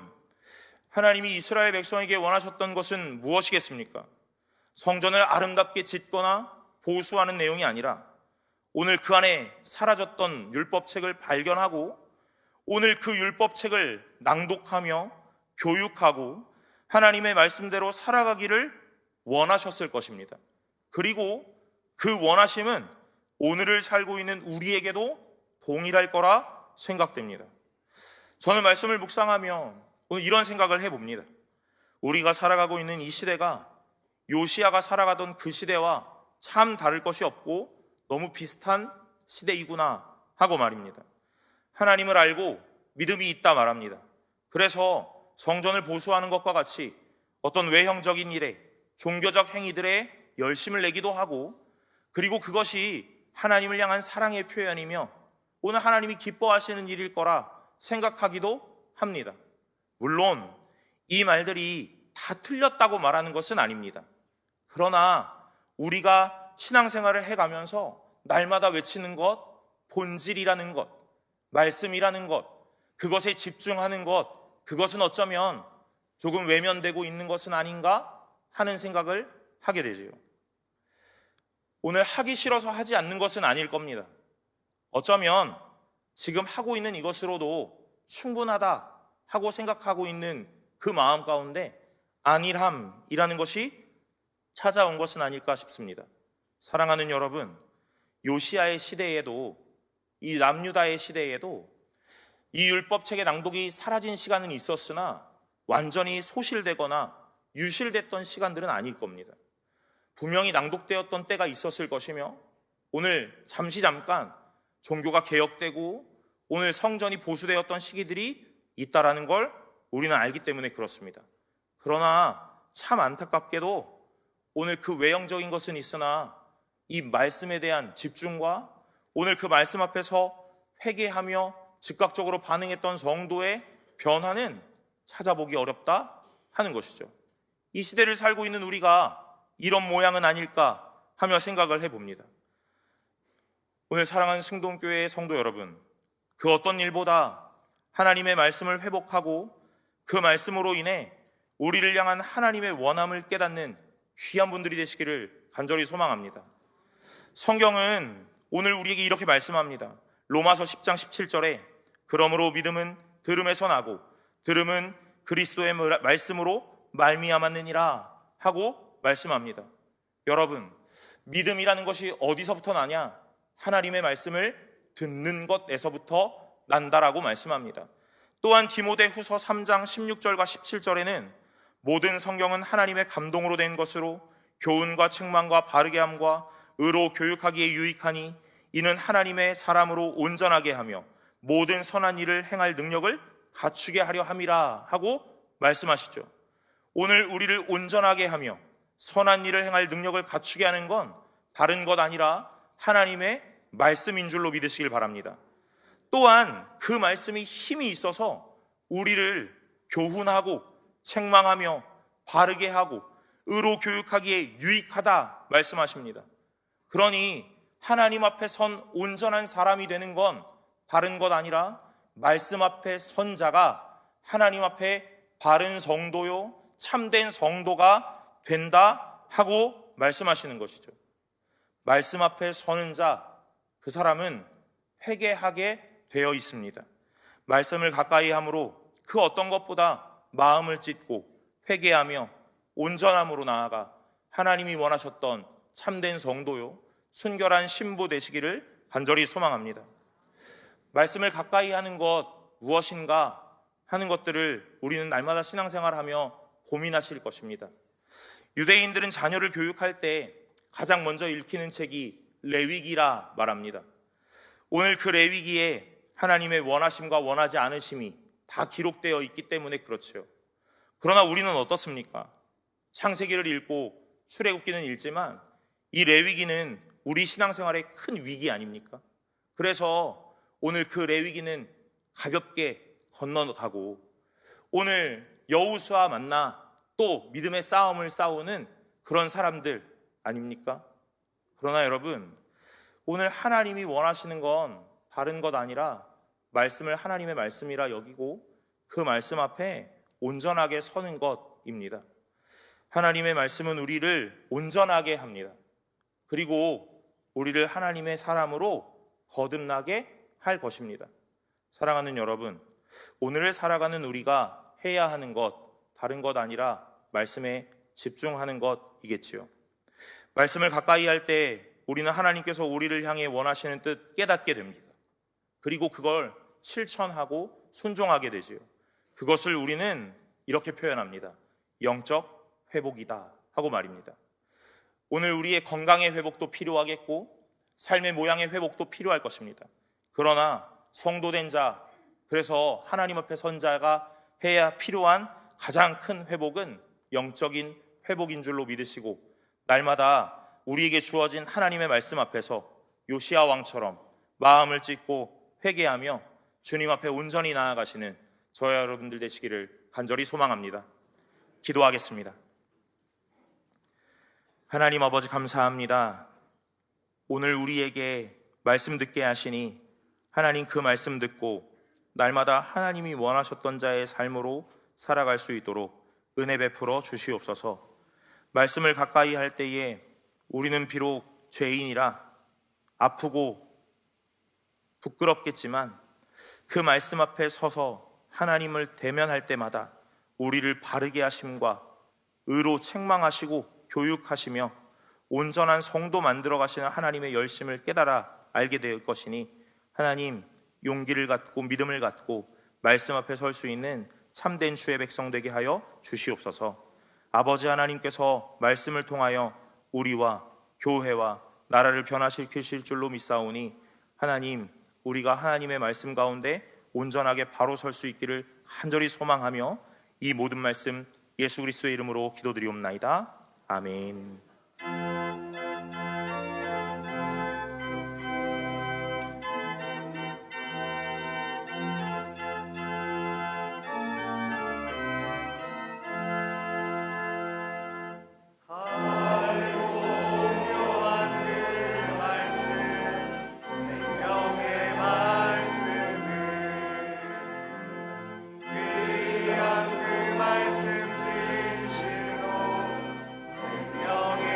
Speaker 3: 하나님이 이스라엘 백성에게 원하셨던 것은 무엇이겠습니까? 성전을 아름답게 짓거나 보수하는 내용이 아니라, 오늘 그 안에 사라졌던 율법책을 발견하고 오늘 그 율법책을 낭독하며 교육하고 하나님의 말씀대로 살아가기를 원하셨을 것입니다. 그리고 그 원하심은 오늘을 살고 있는 우리에게도 동일할 거라 생각됩니다. 저는 말씀을 묵상하며 오늘 이런 생각을 해봅니다. 우리가 살아가고 있는 이 시대가 요시야가 살아가던 그 시대와 참 다를 것이 없고 너무 비슷한 시대이구나 하고 말입니다. 하나님을 알고 믿음이 있다 말합니다. 그래서 성전을 보수하는 것과 같이 어떤 외형적인 일에, 종교적 행위들에 열심을 내기도 하고, 그리고 그것이 하나님을 향한 사랑의 표현이며 오늘 하나님이 기뻐하시는 일일 거라 생각하기도 합니다. 물론 이 말들이 다 틀렸다고 말하는 것은 아닙니다. 그러나 우리가 신앙생활을 해가면서 날마다 외치는 것, 본질이라는 것, 말씀이라는 것, 그것에 집중하는 것, 그것은 어쩌면 조금 외면되고 있는 것은 아닌가 하는 생각을 하게 되지요. 오늘 하기 싫어서 하지 않는 것은 아닐 겁니다. 어쩌면 지금 하고 있는 이것으로도 충분하다 하고 생각하고 있는 그 마음 가운데 안일함이라는 것이 찾아온 것은 아닐까 싶습니다. 사랑하는 여러분, 요시야의 시대에도, 이 남유다의 시대에도 이 율법책의 낭독이 사라진 시간은 있었으나 완전히 소실되거나 유실됐던 시간들은 아닐 겁니다. 분명히 낭독되었던 때가 있었을 것이며, 오늘 잠깐 종교가 개혁되고 오늘 성전이 보수되었던 시기들이 있다라는 걸 우리는 알기 때문에 그렇습니다. 그러나 참 안타깝게도 오늘 그 외형적인 것은 있으나 이 말씀에 대한 집중과 오늘 그 말씀 앞에서 회개하며 즉각적으로 반응했던 성도의 변화는 찾아보기 어렵다 하는 것이죠. 이 시대를 살고 있는 우리가 이런 모양은 아닐까 하며 생각을 해봅니다. 오늘 사랑하는 승동교회의 성도 여러분, 그 어떤 일보다 하나님의 말씀을 회복하고 그 말씀으로 인해 우리를 향한 하나님의 원함을 깨닫는 귀한 분들이 되시기를 간절히 소망합니다. 성경은 오늘 우리에게 이렇게 말씀합니다. 로마서 10장 17절에 그러므로 믿음은 들음에서 나고 들음은 그리스도의 말씀으로 말미암았느니라 하고 말씀합니다. 여러분, 믿음이라는 것이 어디서부터 나냐? 하나님의 말씀을 듣는 것에서부터 난다라고 말씀합니다. 또한 디모데후서 3장 16절과 17절에는 모든 성경은 하나님의 감동으로 된 것으로 교훈과 책망과 바르게 함과 의로 교육하기에 유익하니 이는 하나님의 사람으로 온전하게 하며 모든 선한 일을 행할 능력을 갖추게 하려 함이라 하고 말씀하시죠. 오늘 우리를 온전하게 하며 선한 일을 행할 능력을 갖추게 하는 건 다른 것 아니라 하나님의 말씀인 줄로 믿으시길 바랍니다. 또한 그 말씀이 힘이 있어서 우리를 교훈하고 책망하며 바르게 하고 의로 교육하기에 유익하다 말씀하십니다. 그러니 하나님 앞에 선 온전한 사람이 되는 건 다른 것 아니라 말씀 앞에 선 자가 하나님 앞에 바른 성도요 참된 성도가 된다 하고 말씀하시는 것이죠. 말씀 앞에 서는 자, 그 사람은 회개하게 되어 있습니다. 말씀을 가까이 함으로 그 어떤 것보다 마음을 찢고 회개하며 온전함으로 나아가 하나님이 원하셨던 참된 성도요 순결한 신부 되시기를 간절히 소망합니다. 말씀을 가까이 하는 것 무엇인가 하는 것들을 우리는 날마다 신앙생활하며 고민하실 것입니다. 유대인들은 자녀를 교육할 때 가장 먼저 읽히는 책이 레위기라 말합니다. 오늘 그 레위기에 하나님의 원하심과 원하지 않으심이 다 기록되어 있기 때문에 그렇죠. 그러나 우리는 어떻습니까? 창세기를 읽고 출애굽기는 읽지만 이 레위기는 우리 신앙생활의 큰 위기 아닙니까? 그래서 오늘 그 레위기는 가볍게 건너가고 오늘 여호수아 만나 또 믿음의 싸움을 싸우는 그런 사람들 아닙니까? 그러나 여러분, 오늘 하나님이 원하시는 건 다른 것 아니라 말씀을 하나님의 말씀이라 여기고 그 말씀 앞에 온전하게 서는 것입니다. 하나님의 말씀은 우리를 온전하게 합니다. 그리고 우리를 하나님의 사람으로 거듭나게 할 것입니다. 사랑하는 여러분, 오늘을 살아가는 우리가 해야 하는 것 다른 것 아니라 말씀에 집중하는 것이겠지요. 말씀을 가까이 할 때 우리는 하나님께서 우리를 향해 원하시는 뜻 깨닫게 됩니다. 그리고 그걸 실천하고 순종하게 되지요. 그것을 우리는 이렇게 표현합니다. 영적 회복이다 하고 말입니다. 오늘 우리의 건강의 회복도 필요하겠고 삶의 모양의 회복도 필요할 것입니다. 그러나 성도된 자, 그래서 하나님 앞에 선 자가 해야 필요한 가장 큰 회복은 영적인 회복인 줄로 믿으시고 날마다 우리에게 주어진 하나님의 말씀 앞에서 요시야 왕처럼 마음을 찢고 회개하며 주님 앞에 온전히 나아가시는 저와 여러분들 되시기를 간절히 소망합니다. 기도하겠습니다. 하나님 아버지 감사합니다. 오늘 우리에게 말씀 듣게 하시니 하나님 그 말씀 듣고 날마다 하나님이 원하셨던 자의 삶으로 살아갈 수 있도록 은혜 베풀어 주시옵소서. 말씀을 가까이 할 때에 우리는 비록 죄인이라 아프고 부끄럽겠지만 그 말씀 앞에 서서 하나님을 대면할 때마다 우리를 바르게 하심과 의로 책망하시고 교육하시며 온전한 성도 만들어 가시는 하나님의 열심을 깨달아 알게 될 것이니 하나님 용기를 갖고 믿음을 갖고 말씀 앞에 설 수 있는 참된 주의 백성 되게 하여 주시옵소서. 아버지 하나님께서 말씀을 통하여 우리와 교회와 나라를 변화시키실 줄로 믿사오니 하나님 우리가 하나님의 말씀 가운데 온전하게 바로 설 수 있기를 간절히 소망하며 이 모든 말씀 예수 그리스도의 이름으로 기도드리옵나이다. 아멘.
Speaker 1: 말씀 진실로 생명의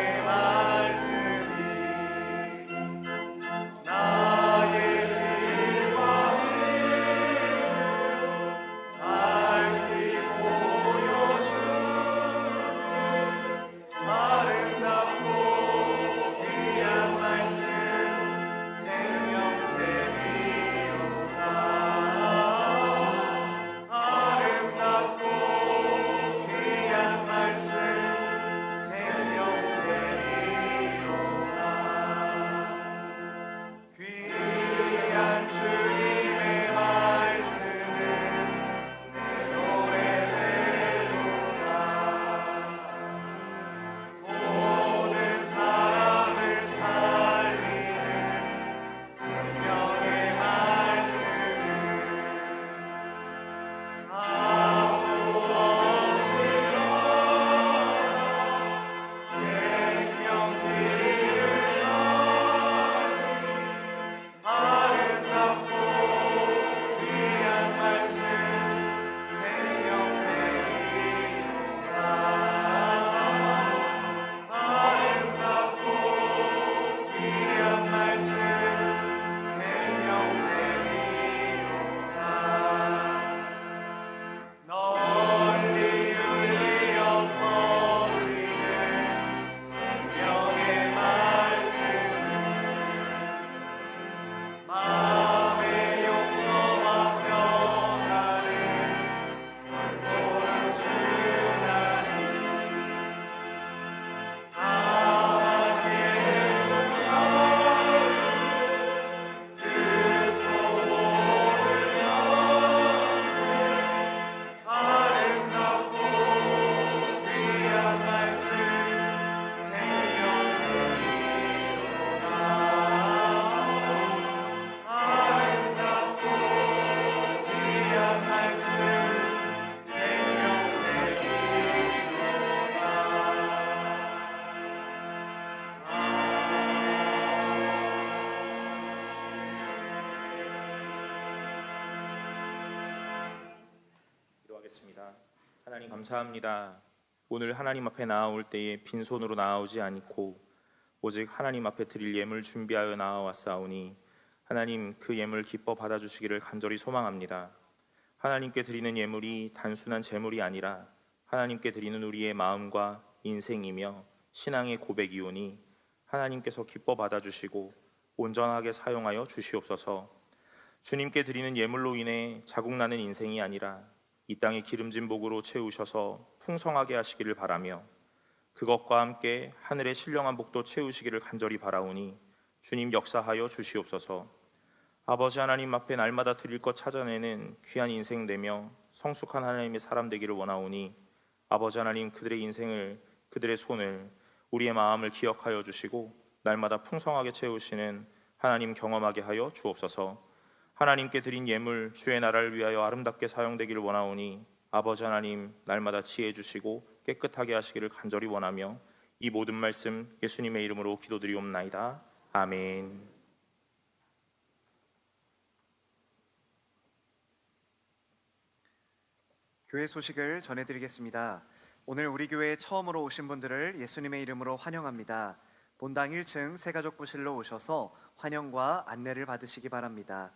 Speaker 3: 하나님 감사합니다. 오늘 하나님 앞에 나아올 때에 빈손으로 나아오지 않고 오직 하나님 앞에 드릴 예물 준비하여 나아왔사오니 하나님 그 예물 기뻐 받아주시기를 간절히 소망합니다. 하나님께 드리는 예물이 단순한 재물이 아니라 하나님께 드리는 우리의 마음과 인생이며 신앙의 고백이오니 하나님께서 기뻐 받아주시고 온전하게 사용하여 주시옵소서. 주님께 드리는 예물로 인해 자국나는 인생이 아니라 이 땅의 기름진 복으로 채우셔서 풍성하게 하시기를 바라며 그것과 함께 하늘의 신령한 복도 채우시기를 간절히 바라오니 주님 역사하여 주시옵소서. 아버지 하나님 앞에 날마다 드릴 것 찾아내는 귀한 인생 되며 성숙한 하나님의 사람 되기를 원하오니 아버지 하나님 그들의 인생을, 그들의 손을, 우리의 마음을 기억하여 주시고 날마다 풍성하게 채우시는 하나님 경험하게 하여 주옵소서. 하나님께 드린 예물 주의 나라를 위하여 아름답게 사용되기를 원하오니 아버지 하나님 날마다 지혜 주시고 깨끗하게 하시기를 간절히 원하며 이 모든 말씀 예수님의 이름으로 기도드리옵나이다. 아멘.
Speaker 1: 교회 소식을 전해드리겠습니다. 오늘 우리 교회에 처음으로 오신 분들을 예수님의 이름으로 환영합니다. 본당 1층 새가족부실로 오셔서 환영과 안내를 받으시기 바랍니다.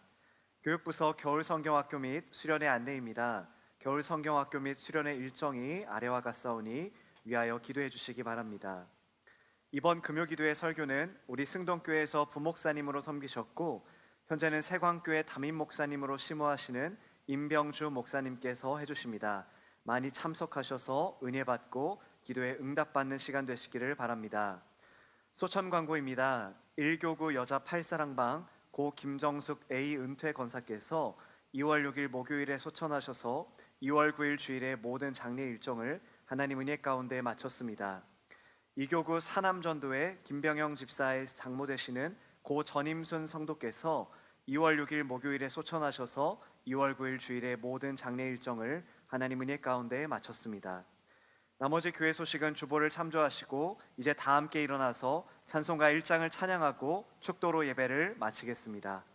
Speaker 1: 교육부서 겨울성경학교 및 수련회 안내입니다. 겨울성경학교 및 수련회 일정이 아래와 같사오니 위하여 기도해 주시기 바랍니다. 이번 금요기도의 설교는 우리 승동교회에서 부목사님으로 섬기셨고 현재는 세광교회 담임 목사님으로 심호하시는 임병주 목사님께서 해주십니다. 많이 참석하셔서 은혜 받고 기도에 응답받는 시간 되시기를 바랍니다. 소천 광고입니다. 1교구 여자 8사랑방 고 김정숙 A 은퇴 권사께서 2월 6일 목요일에 소천하셔서 2월 9일 주일의 모든 장례 일정을 하나님 은혜 가운데 마쳤습니다. 2교구 사남전도회 김병영 집사의 장모 되시는 고 전임순 성도께서 2월 6일 목요일에 소천하셔서 2월 9일 주일의 모든 장례 일정을 하나님 은혜 가운데 마쳤습니다. 나머지 교회 소식은 주보를 참조하시고 이제 다 함께 일어나서 찬송가 1장을 찬양하고 축도로 예배를 마치겠습니다.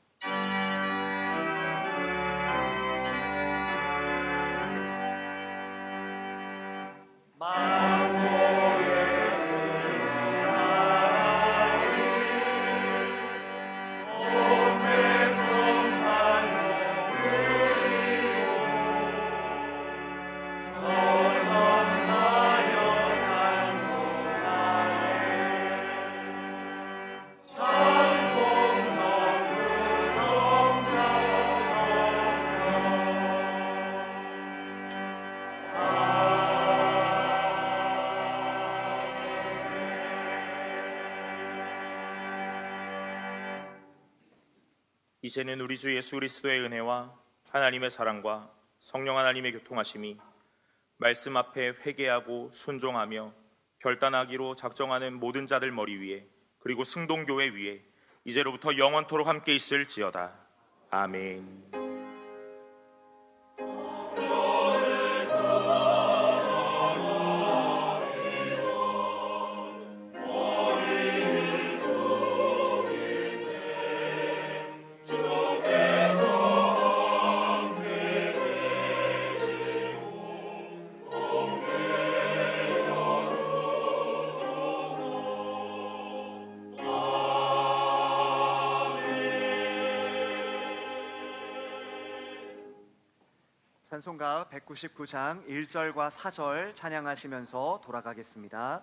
Speaker 3: 이제는 우리 주 예수 그리스도의 은혜와 하나님의 사랑과 성령 하나님의 교통하심이 말씀 앞에 회개하고 순종하며 결단하기로 작정하는 모든 자들 머리 위에 그리고 승동교회 위에 이제로부터 영원토록 함께 있을지어다. 아멘.
Speaker 1: 찬송가 199장 1절과 4절 찬양하시면서 돌아가겠습니다.